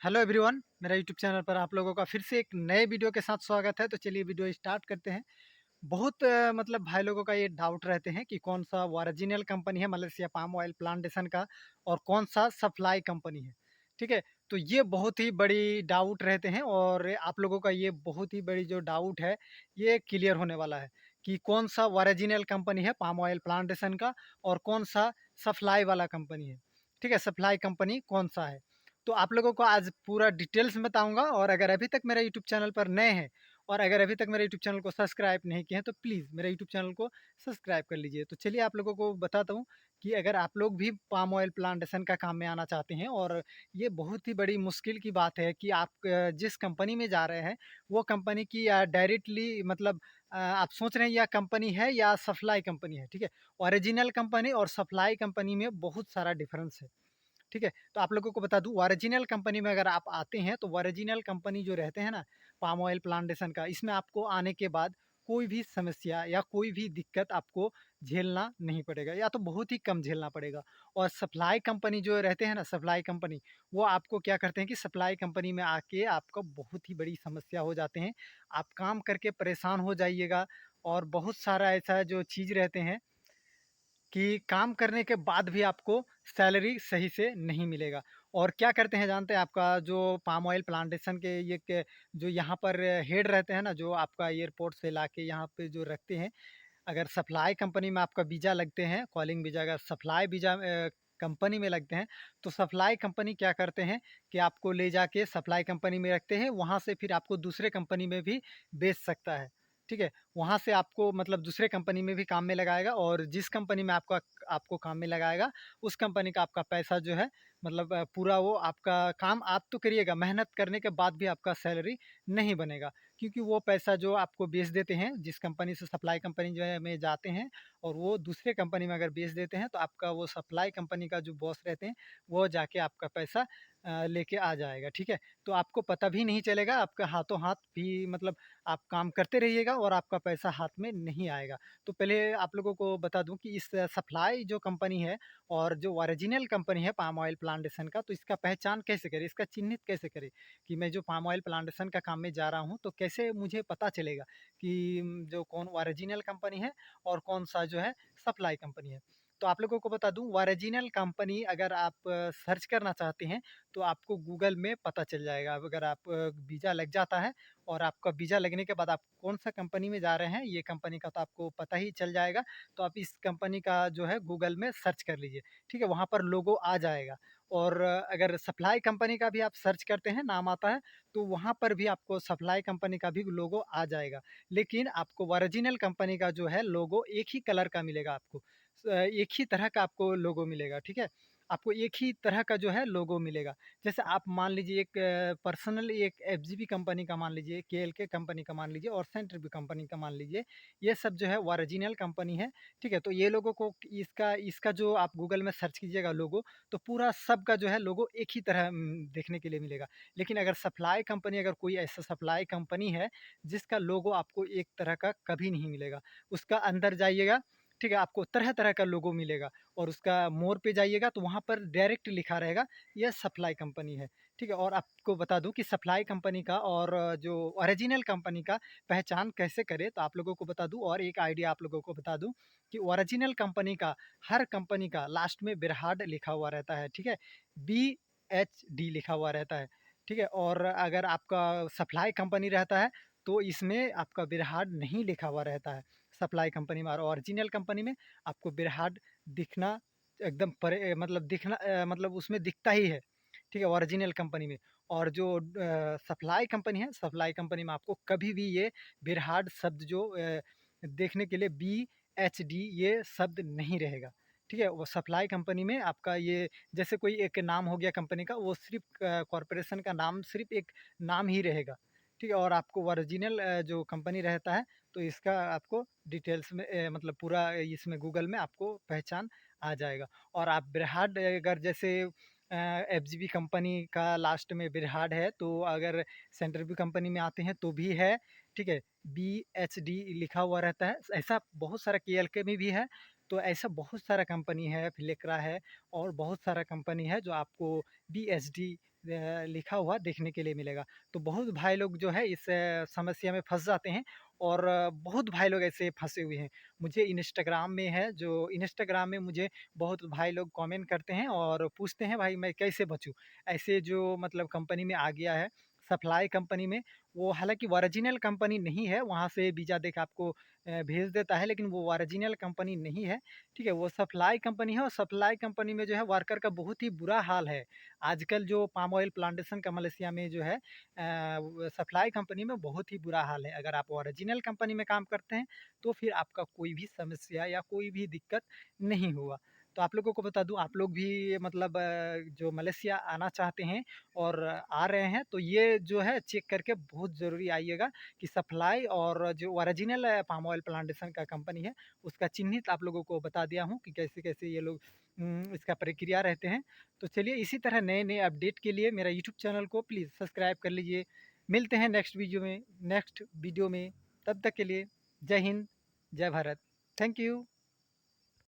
Hello everyone, मेरा YouTube channel पर आप लोगों का फिर से एक नए वीडियो के साथ स्वागत है। तो चलिए वीडियो स्टार्ट करते हैं। बहुत मतलब भाई लोगों का ये डाउट रहते हैं कि कौन सा ओरिजिनल कंपनी है मलेशिया पाम ऑयल प्लांटेशन का और कौन सा सप्लाई कंपनी है। ठीक है, तो ये बहुत ही बड़ी डाउट रहते हैं और आप लोगों का ये बहुत ही बड़ी जो डाउट है ये क्लियर होने वाला है कि कौन सा ओरिजिनल कंपनी है पाम ऑयल प्लांटेशन का और कौन सा सप्लाई वाला कंपनी है। ठीक है, सप्लाई कंपनी कौन सा है। तो आप लोगों को आज पूरा डिटेल्स में बताऊंगा। और अगर अभी तक मेरा यूट्यूब चैनल पर नए हैं और अगर अभी तक मेरे यूट्यूब चैनल को सब्सक्राइब नहीं किए हैं तो प्लीज़ मेरे यूट्यूब चैनल को सब्सक्राइब कर लीजिए। तो चलिए आप लोगों को बताता हूँ कि अगर आप लोग भी पाम ऑयल प्लांटेशन का काम में आना चाहते हैं और ये बहुत ही बड़ी मुश्किल की बात है कि आप जिस कंपनी में जा रहे हैं वो कंपनी की डायरेक्टली मतलब आप सोच रहे हैं यह कंपनी है या सप्लाई कंपनी है। ठीक है, ओरिजिनल कंपनी और सप्लाई कंपनी में बहुत सारा डिफरेंस है। ठीक है, तो आप लोगों को बता दूँ ओरिजिनल कंपनी में अगर आप आते हैं तो ओरिजिनल कंपनी जो रहते हैं ना पाम ऑयल प्लांटेशन का, इसमें आपको आने के बाद कोई भी समस्या या कोई भी दिक्कत आपको झेलना नहीं पड़ेगा या तो बहुत ही कम झेलना पड़ेगा। और सप्लाई कंपनी जो रहते हैं ना सप्लाई कंपनी, वो आपको क्या करते हैं कि सप्लाई कंपनी में आके आपको बहुत ही बड़ी समस्या हो जाते हैं। आप काम करके परेशान हो जाइएगा और बहुत सारा ऐसा जो चीज़ रहते हैं कि काम करने के बाद भी आपको सैलरी सही से नहीं मिलेगा। और क्या करते हैं जानते हैं, आपका जो पाम ऑयल प्लांटेशन के जो यहाँ पर हेड रहते हैं ना, जो आपका एयरपोर्ट से लाके यहाँ पे जो रखते हैं, अगर सप्लाई कंपनी में आपका वीज़ा लगते हैं, कॉलिंग वीज़ा अगर सप्लाई वीज़ा कंपनी में लगते हैं, तो सप्लाई कंपनी क्या करते हैं कि आपको ले जाके सप्लाई कंपनी में रखते हैं, वहाँ से फिर आपको दूसरे कंपनी में भी बेच सकता है। ठीक है, वहाँ से आपको मतलब दूसरे कंपनी में भी काम में लगाएगा और जिस कंपनी में आपको काम में लगाएगा, उस कंपनी का आपका पैसा जो है मतलब पूरा वो आपका काम आप तो करिएगा, मेहनत करने के बाद भी आपका सैलरी नहीं बनेगा। क्योंकि वो पैसा जो आपको बेच देते हैं, जिस कंपनी से सप्लाई कंपनी जो है में जाते हैं और वो दूसरे कंपनी में अगर बेच देते हैं, तो आपका वो सप्लाई कंपनी का जो बॉस रहते हैं, वो जाके आपका पैसा लेके आ जाएगा। ठीक है, तो आपको पता भी नहीं चलेगा, आपका हाथों हाथ भी मतलब आप काम करते रहिएगा और आपका पैसा हाथ में नहीं आएगा। तो पहले आप लोगों को बता दूं कि इस सप्लाई जो कंपनी है और जो ओरिजिनल कंपनी है पाम ऑयल प्लांटेशन का, तो इसका पहचान कैसे करें, इसका चिन्हित कैसे करें कि मैं जो पाम ऑयल प्लांटेशन का काम में जा रहा हूँ, तो कैसे मुझे पता चलेगा कि जो कौन ओरिजिनल कंपनी है और कौन सा जो है सप्लाई कंपनी है। तो आप लोगों को बता दूं ओरिजिनल कंपनी अगर आप सर्च करना चाहते हैं तो आपको गूगल में पता चल जाएगा। अब अगर आप वीज़ा लग जाता है और आपका वीज़ा लगने के बाद आप कौन सा कंपनी में जा रहे हैं ये कंपनी का तो आपको पता ही चल जाएगा। तो आप इस कंपनी का जो है गूगल में सर्च कर लीजिए। ठीक है, वहाँ पर लोगो आ जाएगा। और अगर सप्लाई कंपनी का भी आप सर्च करते हैं, नाम आता है, तो वहाँ पर भी आपको सप्लाई कंपनी का भी लोगो आ जाएगा। लेकिन आपको ओरिजिनल कंपनी का जो है लोगो एक ही कलर का मिलेगा आपको। एक ही तरह का आपको लोगो मिलेगा। ठीक है, आपको एक ही तरह का जो है लोगो मिलेगा। जैसे आप मान लीजिए एक पर्सनली एक एफजीबी कंपनी का मान लीजिए, केएलके कंपनी का मान लीजिए और सेंट्रिक कंपनी का मान लीजिए, ये सब जो है ओरिजिनल कंपनी है। ठीक है, तो ये लोगों को इसका इसका जो आप गूगल में सर्च कीजिएगा लोगो, तो पूरा सबका जो है लोगो एक ही तरह देखने के लिए मिलेगा। लेकिन अगर सप्लाई कंपनी, अगर कोई ऐसा सप्लाई कंपनी है जिसका लोगो आपको एक तरह का कभी नहीं मिलेगा, उसका अंदर जाइएगा, ठीक है, आपको तरह तरह का लोगो मिलेगा और उसका मोर पे जाइएगा तो वहाँ पर डायरेक्ट लिखा रहेगा यह सप्लाई कंपनी है। ठीक है, और आपको बता दूं कि सप्लाई कंपनी का और जो ओरिजिनल कंपनी का पहचान कैसे करें, तो आप लोगों को बता दूं और एक आइडिया आप लोगों को बता दूं कि ओरिजिनल कंपनी का हर कंपनी का लास्ट में बिरहाड लिखा हुआ रहता है। ठीक है, BHD लिखा हुआ रहता है। ठीक है, और अगर आपका सप्लाई कंपनी रहता है तो इसमें आपका बिरहाड नहीं लिखा हुआ रहता है। सप्लाई कंपनी में और ओरिजिनल कंपनी में आपको बिरहाड दिखना एकदम मतलब दिखना मतलब उसमें दिखता ही है। ठीक है, ओरिजिनल कंपनी में। और जो सप्लाई कंपनी है, सप्लाई कंपनी में आपको कभी भी ये बिरहाड शब्द जो देखने के लिए BHD ये शब्द नहीं रहेगा। ठीक है, वो सप्लाई कंपनी में आपका ये जैसे कोई एक नाम हो गया कंपनी का, वो सिर्फ कॉरपोरेशन का नाम सिर्फ एक नाम ही रहेगा। ठीक है, और आपको ओरिजिनल जो कंपनी रहता है तो इसका आपको डिटेल्स में मतलब पूरा इसमें गूगल में आपको पहचान आ जाएगा। और आप बिरहाड अगर जैसे एफजीबी कंपनी का लास्ट में बिरहाड है, तो अगर सेंट्रल कंपनी में आते हैं तो भी है। ठीक है, BHD लिखा हुआ रहता है। ऐसा बहुत सारा केएलके में भी है। तो ऐसा बहुत सारा कंपनी है, फिलेक्रा है और बहुत सारा कंपनी है जो आपको BHD लिखा हुआ देखने के लिए मिलेगा। तो बहुत भाई लोग जो है इस समस्या में फँस जाते हैं और बहुत भाई लोग ऐसे फँसे हुए हैं। मुझे इंस्टाग्राम में है जो इंस्टाग्राम में मुझे बहुत भाई लोग कमेंट करते हैं और पूछते हैं भाई मैं कैसे बचूँ? ऐसे जो मतलब कंपनी में आ गया है, सप्लाई कंपनी में, वो हालाँकि ओरिजिनल कंपनी नहीं है, वहाँ से वीज़ा देके आपको भेज देता है, लेकिन वो ओरिजिनल कंपनी नहीं है, ठीक है? वो सप्लाई कंपनी है और सप्लाई कंपनी में जो है वर्कर का बहुत ही बुरा हाल है। आजकल जो पाम ऑयल प्लांटेशन का मलेशिया में जो है वो सप्लाई कंपनी में बहुत ही बुरा हाल है। अगर आप ओरिजिनल कंपनी में काम करते हैं, तो फिर आपका कोई भी समस्या या कोई भी दिक्कत नहीं होगा। तो आप लोगों को बता दूँ, आप लोग भी मतलब जो मलेशिया आना चाहते हैं और आ रहे हैं, तो ये जो है चेक करके बहुत ज़रूरी आइएगा कि सप्लाई और जो ओरिजिनल पाम ऑयल प्लांटेशन का कंपनी है, उसका चिन्हित आप लोगों को बता दिया हूँ कि कैसे-कैसे ये लोग इसका प्रक्रिया रहते हैं। तो चलिए इसी तरह नए-नए अपडेट के लिए मेरा यूट्यूब चैनल को प्लीज़ सब्सक्राइब कर लीजिए। मिलते हैं नेक्स्ट वीडियो में, तब तक के लिए जय हिंद, जय भारत। Thank you.